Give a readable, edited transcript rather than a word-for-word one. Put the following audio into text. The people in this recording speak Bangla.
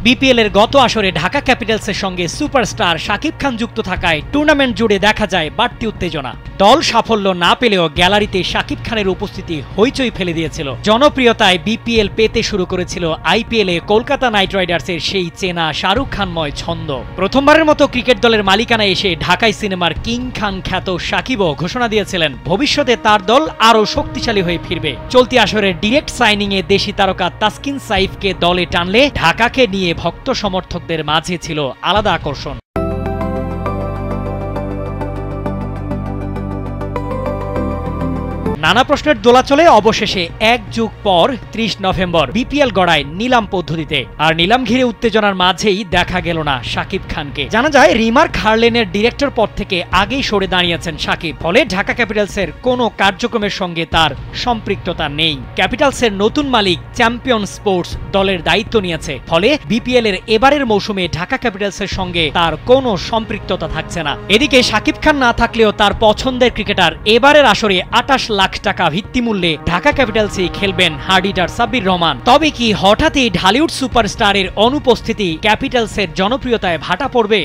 বিপিএল এর গত আসরে ঢাকা ক্যাপিটালসের সঙ্গে সুপারস্টার শাকিব খান যুক্ত থাকায় টুর্নামেন্ট জুড়ে দেখা যায় বাড়তি উত্তেজনা। দল সাফল্য না পেলেও গ্যালারিতে শাকিব খানের উপস্থিতি হইচই ফেলে দিয়েছিল। জনপ্রিয়তায় বিপিএল পেতে শুরু করেছিল আইপিএলে কলকাতা নাইট রাইডার্সের সেই চেনা শাহরুখ খানময় ছন্দ। প্রথমবারের মতো ক্রিকেট দলের মালিকানায় এসে ঢাকাই সিনেমার কিং খান খ্যাত শাকিবও ঘোষণা দিয়েছিলেন ভবিষ্যতে তার দল আরও শক্তিশালী হয়ে ফিরবে। চলতি আসরের ডিরেক্ট সাইনিংয়ে দেশি তারকা তাসকিন সাইফকে দলে টানলে ঢাকাকে নিয়ে ভক্ত সমর্থকদের মাঝে ছিল আলাদা আকর্ষণ। নানা প্রশ্নের দোলাচলে অবশেষে এক যুগ পর ৩০ নভেম্বর বিপিএল গড়ায় নিলাম পদ্ধতিতে। আর নিলাম ঘিরে উত্তেজনার মাঝেই দেখা গেল না শাকিব খানকে। জানা যায় রিমার্ক হার্লেনের ডিরেক্টর পদ থেকে আগেই সরে দাঁড়িয়েছেন শাকিব। ফলে ঢাকা ক্যাপিটালসের কোনো কার্যক্রমের সঙ্গে তার সম্পৃক্ততা নেই। ক্যাপিটালসের নতুন মালিক চ্যাম্পিয়ন স্পোর্টস দলের দায়িত্ব নিয়েছে। ফলে বিপিএল এর এবারের মৌসুমে ঢাকা ক্যাপিটালসের সঙ্গে তার কোনো সম্পৃক্ততা থাকছে না। এদিকে শাকিব খান না থাকলেও তার পছন্দের ক্রিকেটার এবারের আসরে ২৮ লাখ টাকা ভিত্তিমূল্যে ঢাকা ক্যাপিটালসে খেলবেন হার্ড হিটার সাব্বির রহমান। তবে কি হঠাৎই ঢালিউড সুপারস্টারের অনুপস্থিতি ক্যাপিটালসের জনপ্রিয়তায় ভাটা পড়বে?